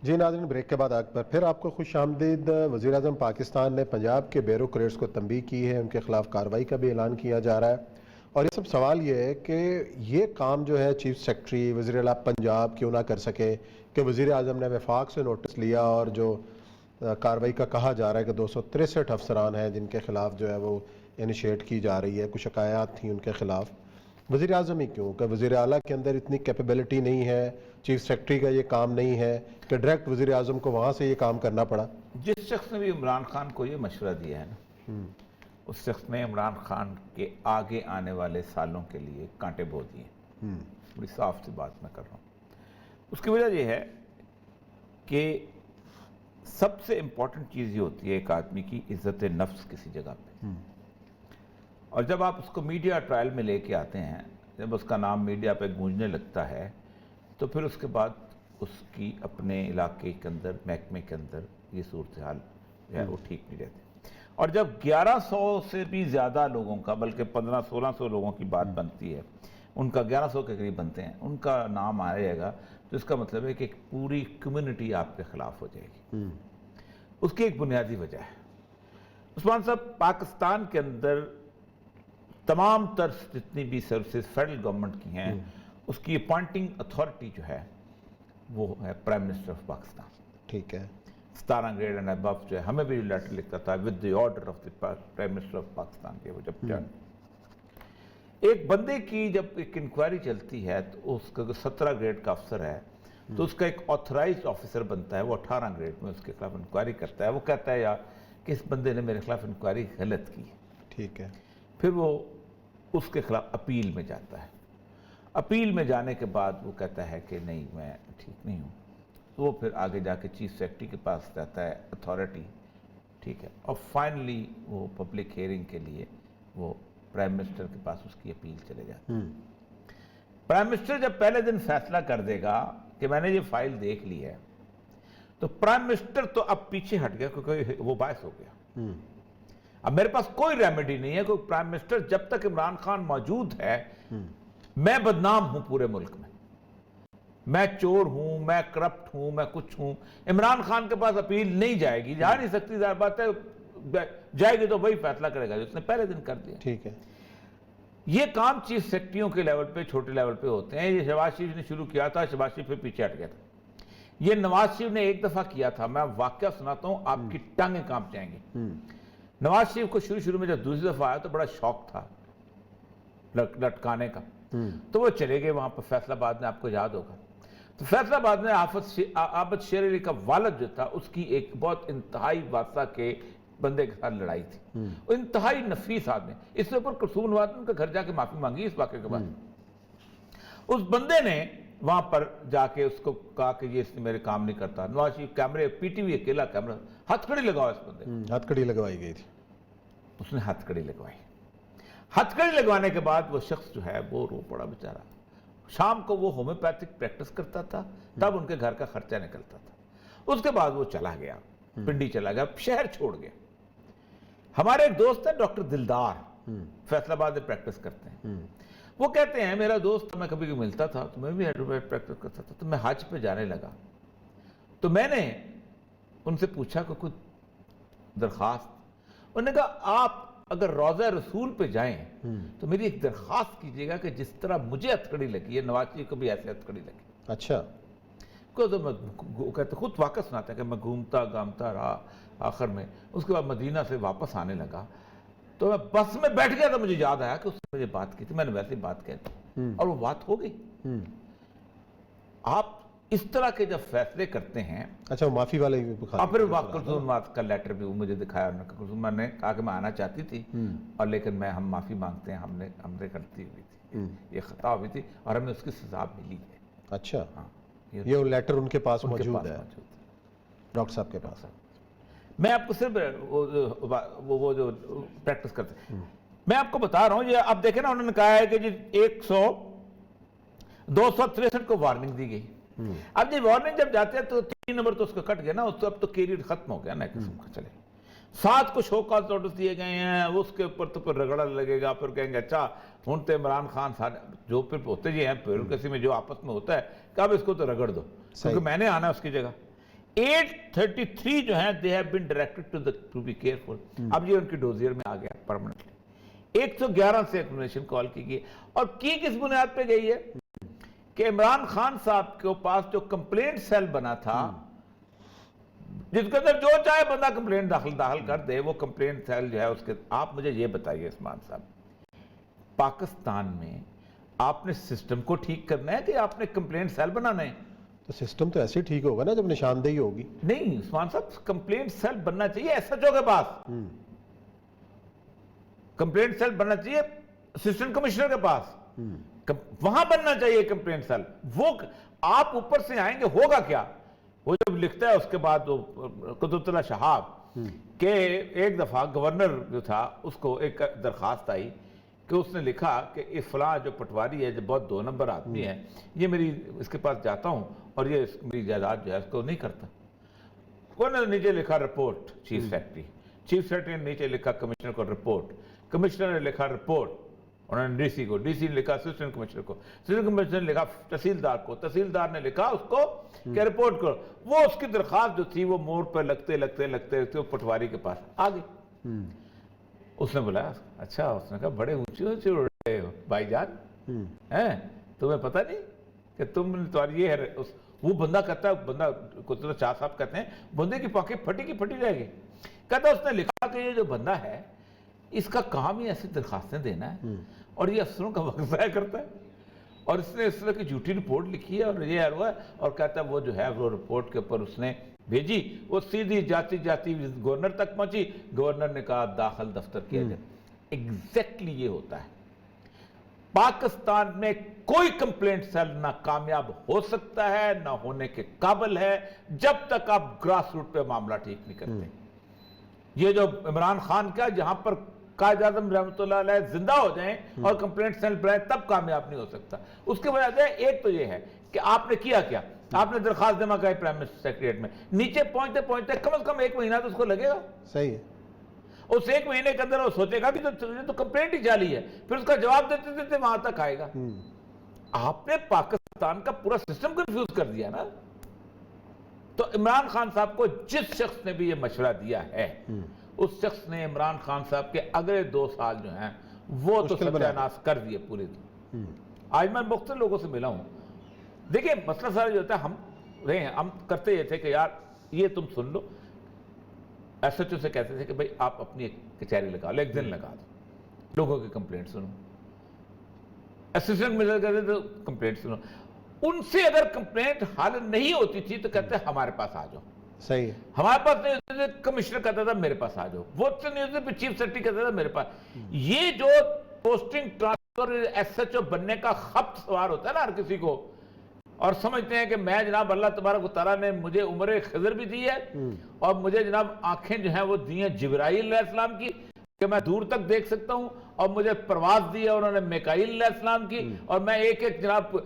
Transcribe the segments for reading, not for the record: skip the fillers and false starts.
جی ناظرین، بریک کے بعد ایک بار پھر آپ کو خوش آمدید۔ وزیر اعظم پاکستان نے پنجاب کے بیوروکریٹس کو تنبیہ کی ہے، ان کے خلاف کارروائی کا بھی اعلان کیا جا رہا ہے، اور یہ سب سوال یہ ہے کہ یہ کام جو ہے چیف سیکرٹری وزیر اعلیٰ پنجاب کیوں نہ کر سکے کہ وزیر اعظم نے وفاق سے نوٹس لیا اور جو کارروائی کا کہا جا رہا ہے کہ 263 افسران ہیں جن کے خلاف جو ہے وہ انیشیٹ کی جا رہی ہے، کچھ شکایات تھیں ان کے خلاف۔ وزیر اعظم ہی کیوں کہ وزیر اعلیٰ کے اندر اتنی کیپیبلٹی نہیں ہے، چیف سیکرٹری کا یہ کام نہیں ہے کہ ڈائریکٹ وزیر اعظم کو وہاں سے یہ کام کرنا پڑا؟ جس شخص نے بھی عمران خان کو یہ مشورہ دیا ہے نا، اس شخص نے عمران خان کے آگے آنے والے سالوں کے لیے کانٹے بو دیے۔ بڑی صاف سی بات میں کر رہا ہوں۔ اس کی وجہ یہ ہے کہ سب سے امپورٹنٹ چیز یہ ہوتی ہے ایک آدمی کی عزت نفس کسی جگہ پہ، اور جب آپ اس کو میڈیا ٹرائل میں لے کے آتے ہیں، جب اس کا نام میڈیا پہ گونجنے لگتا ہے، تو پھر اس کے بعد اس کی اپنے علاقے کے اندر، محکمے کے اندر یہ صورتحال جو ہے وہ ٹھیک نہیں رہتی۔ اور جب 1100 سے بھی زیادہ لوگوں کا، بلکہ 1500-1600 لوگوں کی بات بنتی ہے، ان کا 1100 کے قریب بنتے ہیں، ان کا نام آ جائے گا، تو اس کا مطلب ہے کہ ایک پوری کمیونٹی آپ کے خلاف ہو جائے گی۔ اس کی ایک بنیادی وجہ ہے عثمان صاحب، پاکستان کے اندر تمام تر جتنی بھی سروسز فیڈرل گورنمنٹ کی ہیں، اس کی اپوائنٹنگ اتھارٹی جو ہے وہ ہے پرائم منسٹر آف پاکستان۔ ٹھیک ہے۔ 17 گریڈ اینڈ ابو جو ہے، ہمیں بھی لیٹر لکھتا تھا with the order of the prime minister of Pakistan کے، وہ جب جان ایک بندے کی جب ایک انکوائری چلتی ہے تو اس کا 17 گریڈ کا افسر ہے تو اس کا ایک آتھرائزڈ آفیسر بنتا ہے، وہ 18 گریڈ میں اس کے خلاف انکوائری کرتا ہے، وہ کہتا ہے یار کہ اس بندے نے میرے خلاف انکوائری غلط کی ہے۔ ٹھیک ہے۔ پھر وہ اس کے خلاف اپیل میں جاتا ہے، اپیل میں جانے کے بعد وہ کہتا ہے کہ نہیں میں ٹھیک نہیں ہوں، وہ پھر آگے جا کے چیف سیکرٹری کے پاس جاتا ہے اتھارٹی، ٹھیک ہے، اور فائنلی وہ پبلک ہیئرنگ کے لیے وہ پرائم منسٹر کے پاس اس کی اپیل چلے جاتے ہیں۔ پرائم منسٹر جب پہلے دن فیصلہ کر دے گا کہ میں نے یہ فائل دیکھ لی ہے، تو پرائم منسٹر تو اب پیچھے ہٹ گیا کیونکہ وہ باعث ہو گیا۔ اب میرے پاس کوئی ریمیڈی نہیں ہے، کیونکہ پرائم منسٹر جب تک عمران خان موجود ہے، میں بدنام ہوں پورے ملک میں چور ہوں، میں کرپٹ ہوں، میں کچھ ہوں۔ عمران خان کے پاس اپیل نہیں جائے گی، جا نہیں سکتی، ظاہر بات ہے، جائے گی تو وہی فیصلہ کرے گا جو اس نے پہلے دن کر دیا۔ ٹھیک ہے۔ یہ کام چیف سیکرٹریوں کے لیول پہ، چھوٹے لیول پہ ہوتے ہیں۔ یہ شہباز شریف نے شروع کیا تھا، شہباز شریف پھر پیچھے ہٹ گیا تھا۔ یہ نواز شریف نے ایک دفعہ کیا تھا، میں واقعہ سناتا ہوں، آپ کی ٹانگیں کانپ جائیں گی۔ نواز شریف کو شروع میں جب دوسری دفعہ آیا تو بڑا شوق تھا لٹکانے کا، تو وہ چلے گئے وہاں پر فیصل آباد میں، آپ کو یاد ہوگا۔ تو فیصل آباد میں عابد شیر علی کا والد جو تھا، اس کی ایک بہت انتہائی واسطہ کے بندے کے ساتھ لڑائی تھی، وہ انتہائی نفیس آدمی، اس سے اوپر کلثوم نواز نے ان کا گھر جا کے معافی مانگی اس واقعے کے بعد۔ اس بندے نے وہاں پر جا کے اس کو کہا کہ یہ اس نے میرے کام نہیں کرتا۔ نواز شریف کیمرے، پی ٹی وی اکیلا کیمرہ، ہتھ کڑی لگاؤ اس بندے، ہتھ کڑی لگوائی گئی تھی، اس نے ہتھ کڑی لگوائی۔ ہتھ کڑی لگوانے کے بعد وہ شخص جو ہے وہ رو پڑا بیچارہ۔ شام کو وہ ہومیوپیتھک پریکٹس کرتا تھا، تب ان کے گھر کا خرچہ نکلتا تھا۔ اس کے بعد وہ چلا گیا، پنڈی چلا گیا، شہر چھوڑ گیا۔ ہمارے ایک دوست ہے ڈاکٹر دلدار، فیصل آباد میں پریکٹس کرتے ہیں، وہ کہتے ہیں میرا دوست، میں کبھی ملتا تھا تو میں بھی ایڈوکیٹ پریکٹس کرتا تھا، تو میں حج پہ جانے لگا تو میں نے ان سے پوچھا کہ کوئی درخواست، انہوں نے کہا آپ اگر روضہ رسول پہ جائیں تو میری ایک درخواست کیجیے گا کہ جس طرح مجھے ہتھکڑی لگی ہے نواز شریف کو بھی ایسے ہتھکڑی لگی۔ اچھا۔ کہتے خود واقعہ سناتا ہے کہ میں گھومتا گامتا رہا، آخر میں اس کے بعد مدینہ سے واپس آنے لگا تو میں بس میں بیٹھ گیا تو مجھے یاد آیا کہ اس نے مجھے بات کی تھی، میں نے ویسے ہی بات کہی تھی اور وہ بات ہو گئی۔ آپ اس طرح کے جب فیصلے کرتے ہیں، اچھا، وہ معافی والے اور پھر کلثوم کا لیٹر بھی مجھے دکھایا، کلثوم نے کہا کہ میں آنا چاہتی تھی اور لیکن ہم معافی مانگتے ہیں، ہم نے غلطی ہوئی تھی، یہ خطا ہوئی تھی اور ہمیں اس کی سزا ملی ہے۔ اچھا، یہ لیٹر ان کے پاس موجود ہے ڈاکٹر صاحب کے پاس؟ میں آپ کو صرف وہ جو پریکٹس کرتے ہیں میں آپ کو بتا رہا ہوں، یہ آپ دیکھیں نا، انہوں نے کہا ہے کہ جی 263 کو وارننگ دی گئی۔ اب جی وارننگ جب جاتے ہیں تو 3 نمبر تو اس کا کٹ گیا نا، اب تو کیریئر ختم ہو گیا نا قسم کا۔ چلے 7 کو شو کاز نوٹس دیے گئے ہیں، اس کے اوپر تو پھر رگڑا لگے گا، پھر کہیں گے اچھا ہوں تو عمران خان جو پھر ہوتے جی ہیں بیوروکریسی میں جو آپس میں ہوتا ہے کہ اب اس کو تو رگڑ دو کیونکہ میں نے آنا ہے اس کی جگہ۔ 833 جو ہیں they have been directed to be careful. اب یہ ان کی ڈوزیر میں آ گیا پرمنٹلی. 111 سے ایکوموڈیشن کال کی گئی اور کی کس بنیاد پہ گئی ہے کہ عمران خان صاحب کے پاس جو کمپلینٹ سیل بنا تھا جس کے اندر جو چاہے بندہ کمپلینٹ داخل کر دے, وہ کمپلینٹ سیل جو ہے اس کے, آپ مجھے یہ بتائیے عثمان صاحب, پاکستان میں آپ نے سسٹم کو ٹھیک کرنا ہے کہ آپ نے کمپلینٹ سیل بنانا ہے؟ تو سسٹم تو ایسے ٹھیک ہوگا نا جب نشاندہی ہوگی. نہیں عثمان صاحب, کمپلینٹ سیل بننا چاہیے ایس ایچ او کے پاس, کمپلینٹ سیل بننا چاہیے اسسٹنٹ کمشنر کے پاس, وہاں بننا چاہیے کمپلینٹ سیل. وہ آپ اوپر سے آئیں گے, ہوگا کیا؟ وہ جب لکھتا ہے اس کے بعد قدرت اللہ شہاب کہ ایک دفعہ گورنر جو تھا اس کو ایک درخواست آئی کہ اس نے لکھا کہ یہ فلاں جو پٹواری ہے جو بہت 2 نمبر آدمی ہے, یہ میری اس کے پاس جاتا ہوں اور یہ میری جائیداد جو ہے اس کو نہیں کرتا. کون نے نیچے لکھا report chief secretary, chief secretary نے نیچے لکھا کمشنر کو رپورٹ, کمشنر نے لکھا رپورٹ انہوں نے ڈی سی کو, ڈی سی نے لکھا اسسٹنٹ کمشنر کو, اسسٹنٹ کمشنر نے لکھا تحصیلدار کو, تحصیلدار نے لکھا اس کو کہ رپورٹ کرو. وہ اس کی درخواست جو تھی وہ موڑ پر لگتے وہ پٹواری کے پاس آ گئی. اس نے بولا اچھا, اس نے کہا بڑے اونچے اڑ رہے ہو بھائی جان, تمہیں پتہ نہیں کہ تم تمہاری یہ ہے. وہ بندہ کہتا ہے, بندہ قدرت شاہ صاحب کہتے ہیں بندے کی پاکٹ پھٹی کی پھٹی رہ گئی. کہتا اس نے لکھا کہ یہ جو بندہ ہے اس کا کام ہی ایسی درخواستیں دینا ہے اور یہ افسروں کا وقت ضائع کرتا ہے, اور اس نے اس طرح کی جھوٹی رپورٹ لکھی ہے اور یہ ہوا ہے. اور کہتا ہے وہ جو ہے وہ رپورٹ کے اوپر اس نے بھیجی, وہ سیدھی جاتی گورنر تک پہنچی. گورنر نے کہا داخل دفتر کیا جائے. ایگزیکٹلی یہ ہوتا ہے. پاکستان میں کوئی کمپلینٹ سیل نہ کامیاب ہو سکتا ہے نہ ہونے کے قابل ہے جب تک آپ گراس روٹ پہ معاملہ ٹھیک نہیں کرتے. یہ جو عمران خان کا جہاں پر قائد اعظم رحمۃ اللہ علیہ زندہ ہو جائیں اور کمپلینٹ سیل بنائیں تب کامیاب نہیں ہو سکتا. اس کی وجہ سے ایک تو یہ ہے کہ آپ نے کیا کیا, آپ نے درخواست جمع کرائی پرائم منسٹر سیکریٹریٹ میں, نیچے پہنچتے کم از کم 1 مہینہ تو اس کو لگے گا. صحیح ہے. اس 1 مہینے کے اندر وہ سوچے گا بھی تو کمپلینٹ ہی جعلی ہے, پھر اس کا جواب دیتے وہاں تک آئے گا. آپ نے پاکستان کا پورا سسٹم کنفیوز کر دیا نا. تو عمران خان صاحب کو جس شخص نے بھی یہ مشورہ دیا ہے اس شخص نے عمران خان صاحب کے اگلے 2 سال جو ہیں وہ تو ستیہ ناش کر دیے پورے دن. آج میں مختلف لوگوں سے ملا ہوں. دیکھیں مسئلہ سارا جو ہوتا ہے, ہم کرتے یہ تھے کہ یار یہ تم سن لو. ایس ایچ او سے کہتے تھے کہ بھائی آپ اپنی ایک کچہری لگا لو, ایک دن لگا دو, لوگوں کی کمپلینٹ سنو. اسسٹنٹ منسٹر کہتے تھے کمپلینٹ سنو. ان سے اگر کمپلینٹ حل نہیں ہوتی تھی تو کہتے ہمارے پاس آ جاؤ. صحیح ہے. ہمارے پاس نہیں ہوتے تھے, کمشنر کہتا تھا میرے پاس آ جاؤ. وہ نہیں ہوتے پھر چیف سیکرٹری کہتا تھا میرے پاس. یہ جو posting transfer S H O بننے کا خبت سوار ہوتا ہے نا ہر کسی کو, اور سمجھتے ہیں کہ میں جناب اللہ تبارک و تعالیٰ نے مجھے عمر خضر بھی دی ہے اور مجھے جناب آنکھیں جو ہیں وہ دی ہیں جبرائیل علیہ السلام کی کہ میں دور تک دیکھ سکتا ہوں, اور مجھے پرواز دی ہے انہوں نے میکائیل علیہ السلام کی, اور میں ایک جناب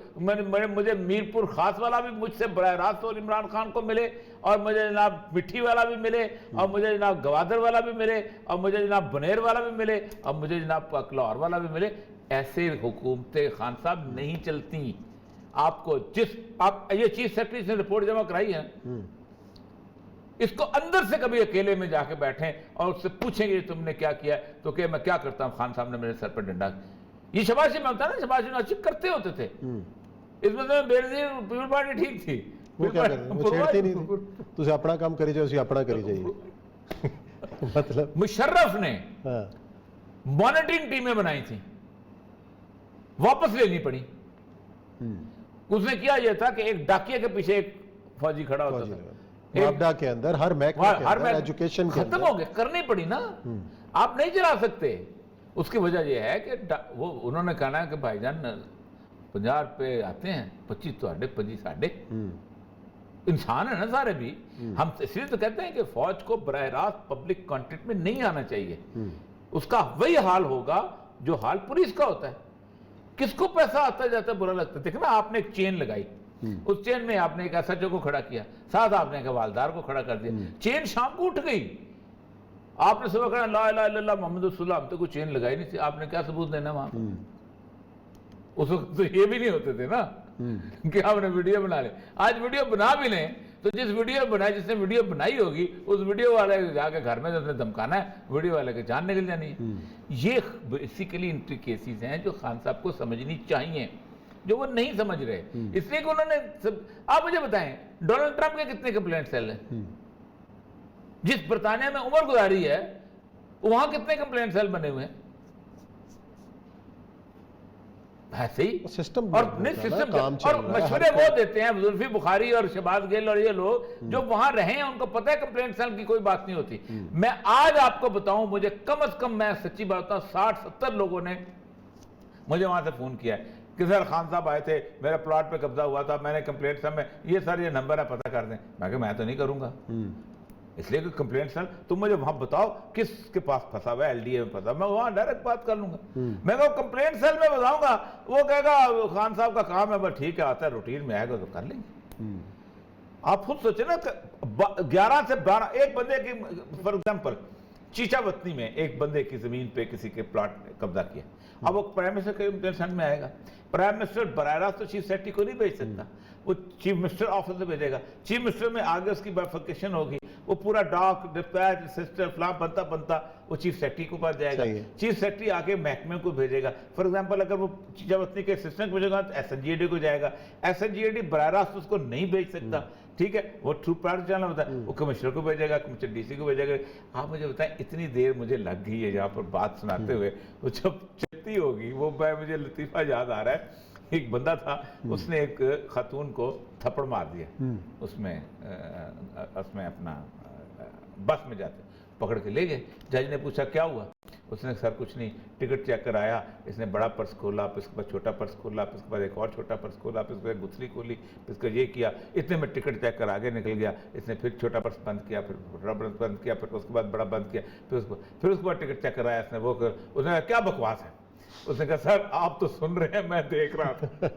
مجھے میرپور خاص والا بھی مجھ سے براہ راست اور عمران خان کو ملے, اور مجھے جناب مٹھی والا بھی ملے, اور مجھے جناب گوادر والا بھی ملے, اور مجھے جناب بنیر والا بھی ملے, اور مجھے جناب لاہور والا بھی ملے. ایسے حکومتیں خان صاحب نہیں چلتی. آپ کو آپ یہ چیف سیکرٹری سے رپورٹ جمع کرائی ہے, اس کو اندر سے کبھی اکیلے میں جا کے بیٹھیں اور اس سے پوچھیں گے تم نے کیا کیا, تو کہ میں کیا کرتا ہوں, خان صاحب نے میرے سر پر ڈنڈا. یہ شباشی میں ہوتا ہے نا, شباشی اچھی کرتے ہوتے تھے. اس میں بےنظیر پیپل پارٹی ٹھیک تھی. وہ کیا کرتے ہیں, وہ چھیڑتی نہیں تھی. تجھے اپنا کام کری جائے, اسے اپنا کری جائیے. مطلب مشرف نے مانیٹرنگ ٹیمیں بنائی تھیں, واپس لینی پڑی. اس نے کیا یہ تھا کہ ایک ڈاکیے کے پیچھے ایک فوجی کھڑا ہوتا تھا. معاہدہ کے اندر ہر محکمے کے اندر ایجوکیشن کے ختم ہو گئے, کرنی پڑی نا. آپ نہیں چلا سکتے. اس کی وجہ یہ ہے کہ وہ انہوں نے کہنا ہے کہ بھائی جان 50 روپے آتے ہیں, 25 تو 25 ساڑھے. انسان ہے نا سارے بھی. ہم اس لیے تو کہتے ہیں کہ فوج کو براہ راست پبلک کانٹیکٹ میں نہیں آنا چاہیے. اس کا وہی حال ہوگا جو حال پولیس کا ہوتا ہے. کس کو پیسہ آتا جاتا برا لگتا ہے. دیکھنا آپ نے ایک چین لگائی, اس چین میں آپ نے ایک ایس ایچ او کو کھڑا کیا, ساتھ آپ نے ایک حوالدار کو کھڑا کر دیا. چین شام کو اٹھ گئی. آپ نے صبح کہا لا الہ الا اللہ محمد رسول اللہ, ہم تو کوئی چین لگائی نہیں تھی. آپ نے کیا ثبوت دینا وہاں؟ اس وقت تو یہ بھی نہیں ہوتے تھے نا کہ آپ نے ویڈیو بنا لیں. آج ویڈیو بنا بھی لیں تو جس ویڈیو بنائی، جس نے ویڈیو بنائی ہوگی، اس ویڈیو والے جا کے گھر میں اس نے دھمکانا ہے، ویڈیو والے کے جان نکل جانی ہے۔ یہ بیسیکلی انٹریکیسیز ہیں جو خان صاحب کو سمجھنی چاہیے، جو وہ نہیں سمجھ رہے، اس لیے کہ انہوں نے آپ مجھے بتائیں ڈونلڈ ٹرمپ کے کتنے کمپلینٹ سیل ہیں؟ جس برطانیہ میں عمر گزاری ہے وہاں کتنے کمپلینٹ سیل بنے ہوئے ہیں؟ ایسے ہی سسٹم اور مشورے وہ دیتے ہیں زلفی بخاری اور شہباز گل اور یہ لوگ جو وہاں رہے ہیں، ان کو پتہ ہے کمپلینٹ سیل کی کوئی بات نہیں ہوتی۔ میں آج آپ کو بتاؤں، مجھے کم از کم، میں سچی بات بتاؤں، 60-70 لوگوں نے مجھے وہاں سے فون کیا ہے کہ سر خان صاحب آئے تھے، میرا پلاٹ پہ قبضہ ہوا تھا، میں نے کمپلینٹ سیل میں یہ سر یہ نمبر ہے پتہ کر دیں۔ میں کہ میں تو نہیں کروں گا، اس لیے کہ کمپلینٹ سیل تم مجھے وہاں بتاؤ کس کے پاس پھنسا ہوا ہے، ایل ڈی اے میں پھنسا، میں وہاں ڈائریکٹ بات کر لوں گا۔ میں کہوں کمپلینٹ سیل میں بتاؤں گا، وہ کہے گا خان صاحب کا کام ہے، بس ٹھیک ہے آتا ہے، روٹین میں آئے گا تو کر لیں گے۔ آپ خود سوچیں نا، 11 سے 12 ایک بندے کی، فار ایگزامپل چیچا وطنی میں ایک بندے کی زمین پہ کسی کے پلاٹ قبضہ کیا، اب وہ پرائم منسٹر کے کمپلینٹ میں آئے گا، پرائم منسٹر براہ راست تو چیف سیکرٹری کو نہیں بھیج سکتا، وہ چیف منسٹر آفس سے بھیجے گا، چیف منسٹر میں آگے اس کی بائفرکیشن ہوگی، وہ پورا ڈاک ڈسپیچ سسٹم فلاں بنتا وہ چیف سیکرٹری کو پاس جائے گا، چیف سیکرٹری آگے محکمے کو بھیجے گا۔ فار ایگزامپل اگر وہ چیچا وطنی کے اسسٹنٹ کو بھیجے گا تو ایس این جی اے ڈی کو جائے گا، ایس این جی اے ڈی براہ راست اس کو نہیں بھیج سکتا، ٹھیک ہے، وہ تھرو پرائیویٹ چینل ہوتا ہے، وہ کمشنر کو بھیجے گا، کمشنر ڈی سی کو بھیجے گا۔ آپ مجھے بتائیں اتنی دیر مجھے لگ گئی ہے یہاں پر بات سناتے ہوئے، وہ جب چلتی ہوگی وہ مجھے لطیفہ یاد آ رہا ہے، ایک بندہ تھا، اس نے ایک خاتون کو تھپڑ مار دیا، اس میں اپنا بس میں جاتے پکڑ کے لے گئے، جج نے پوچھا کیا ہوا، اس نے سر کچھ نہیں، ٹکٹ چیک کرایا، اس نے بڑا پرس کھولا، پھر اس کے بعد چھوٹا پرس کھولا، پھر اس کے بعد ایک اور چھوٹا پرس کھولا، پھر اس کے بعد گتھلی کھولی، پھر اس کا یہ کیا، اتنے میں ٹکٹ چیک کر آگے نکل گیا، اس نے پھر چھوٹا پرس بند کیا، پھر چھوٹا پرس بند کیا، پھر اس کے بعد بڑا بند کیا، پھر اس کے بعد ٹکٹ چیک کرایا، اس نے وہ کر، اس نے کہا کیا بکواس ہے، اس نے کہا سر آپ تو سن رہے ہیں، میں دیکھ رہا تھا۔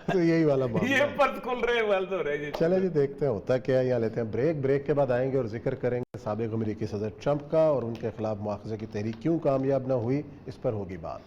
تو یہی والا یہ پرس کھل رہے والد ہو رہے ہیں۔ چلے جی دیکھتے ہیں ہوتا کیا ہے، یہاں لیتے ہیں بریک کے بعد آئیں گے اور ذکر کریں گے سابق امریکی صدر ٹرمپ کا اور ان کے خلاف مواخذے کی تحریک کیوں کامیاب نہ ہوئی، اس پر ہوگی بات۔